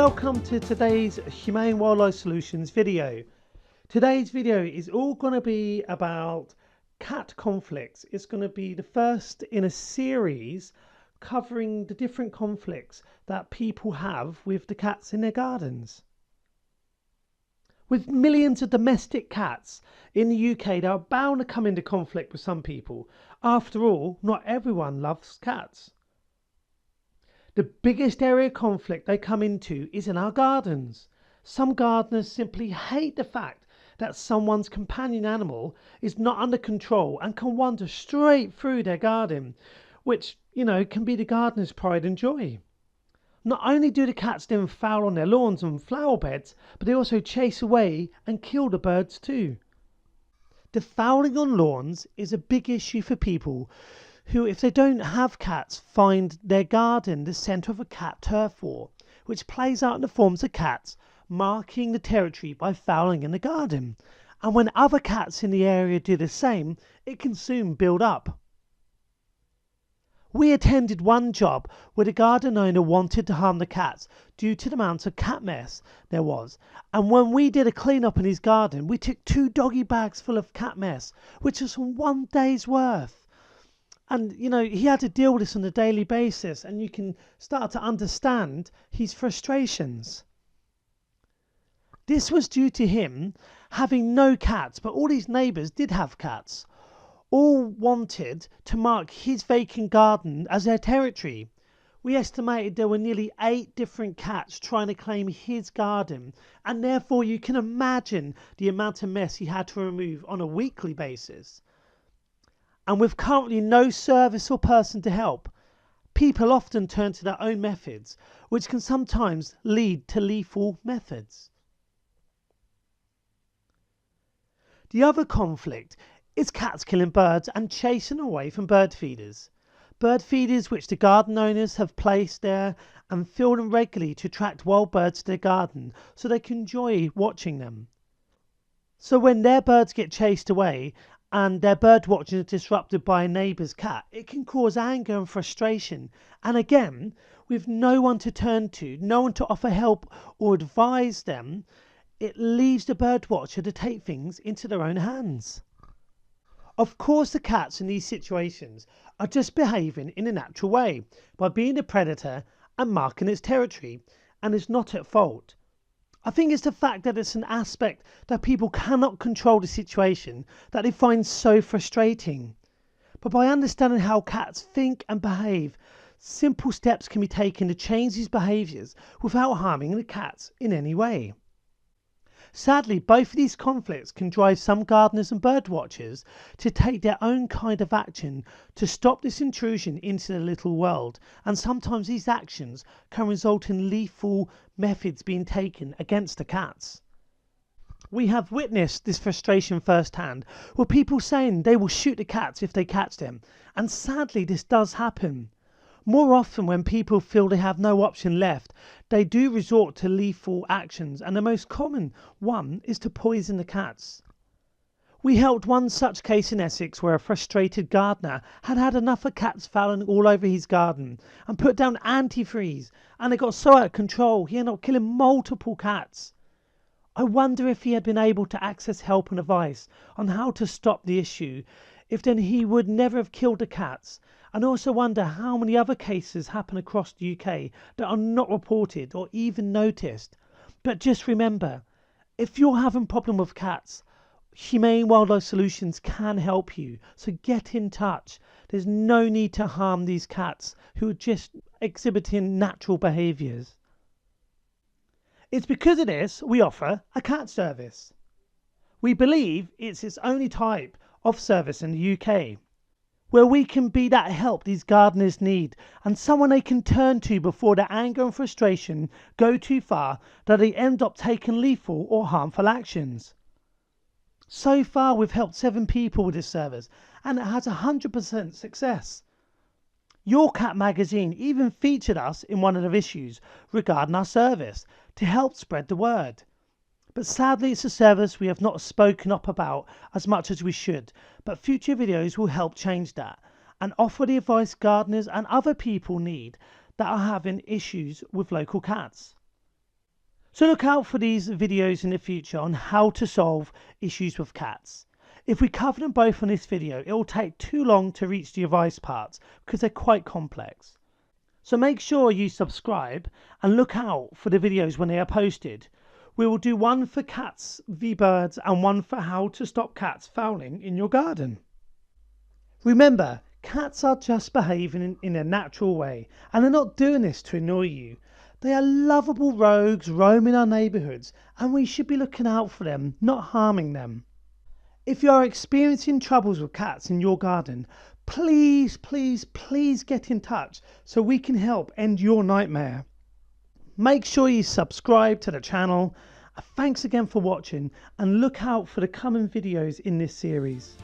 Welcome to today's Humane Wildlife Solutions video. Today's video is all going to be about cat conflicts. It's going to be the first in a series covering the different conflicts that people have with the cats in their gardens. With millions of domestic cats in the UK, they are bound to come into conflict with some people. After all, not everyone loves cats. The biggest area of conflict they come into is in our gardens. Some gardeners simply hate the fact that someone's companion animal is not under control and can wander straight through their garden, which, can be the gardener's pride and joy. Not only do the cats then foul on their lawns and flower beds, but they also chase away and kill the birds too. The fouling on lawns is a big issue for people who, if they don't have cats, find their garden the centre of a cat turf war, which plays out in the forms of cats marking the territory by fouling in the garden. And when other cats in the area do the same, it can soon build up. We attended one job where the garden owner wanted to harm the cats due to the amount of cat mess there was. And when we did a clean up in his garden, we took 2 doggy bags full of cat mess, which was from 1 day's worth. And, he had to deal with this on a daily basis, and you can start to understand his frustrations. This was due to him having no cats, but all his neighbours did have cats. All wanted to mark his vacant garden as their territory. We estimated there were nearly 8 different cats trying to claim his garden, and therefore you can imagine the amount of mess he had to remove on a weekly basis. And with currently no service or person to help, people often turn to their own methods, which can sometimes lead to lethal methods. The other conflict is cats killing birds and chasing away from bird feeders. Bird feeders which the garden owners have placed there and fill them regularly to attract wild birds to their garden so they can enjoy watching them. So when their birds get chased away and their bird watching is disrupted by a neighbour's cat, it can cause anger and frustration. And again, with no one to turn to, no one to offer help or advise them, it leaves the bird watcher to take things into their own hands. Of course, the cats in these situations are just behaving in a natural way by being a predator and marking its territory, and is not at fault. I think it's the fact that it's an aspect that people cannot control the situation that they find so frustrating. But by understanding how cats think and behave, simple steps can be taken to change these behaviours without harming the cats in any way. Sadly, both of these conflicts can drive some gardeners and bird watchers to take their own kind of action to stop this intrusion into their little world, and sometimes these actions can result in lethal methods being taken against the cats. We have witnessed this frustration firsthand, with people saying they will shoot the cats if they catch them, and sadly this does happen. More often, when people feel they have no option left, they do resort to lethal actions, and the most common one is to poison the cats. We helped one such case in Essex where a frustrated gardener had had enough of cats fouling all over his garden and put down antifreeze, and it got so out of control he ended up killing multiple cats. I wonder if he had been able to access help and advice on how to stop the issue, if then he would never have killed the cats. And also wonder how many other cases happen across the UK that are not reported or even noticed. But just remember, if you're having a problem with cats, Humane Wildlife Solutions can help you. So get in touch. There's no need to harm these cats who are just exhibiting natural behaviours. It's because of this we offer a cat service. We believe it's its only type of service in the UK, where we can be that help these gardeners need, and someone they can turn to before their anger and frustration go too far that they end up taking lethal or harmful actions. So far we've helped 7 people with this service, and it has 100% success. Your Cat magazine even featured us in one of their issues regarding our service to help spread the word. But sadly it's a service we have not spoken up about as much as we should, but future videos will help change that and offer the advice gardeners and other people need that are having issues with local cats. So look out for these videos in the future on how to solve issues with cats. If we cover them both on this video, it will take too long to reach the advice parts because they're quite complex. So make sure you subscribe and look out for the videos when they are posted. We will do one for cats v birds and one for how to stop cats fouling in your garden. Remember, cats are just behaving in a natural way and they're not doing this to annoy you. They are lovable rogues roaming our neighbourhoods and we should be looking out for them, not harming them. If you are experiencing troubles with cats in your garden, please get in touch so we can help end your nightmare. Make sure you subscribe to the channel. Thanks again for watching and look out for the coming videos in this series.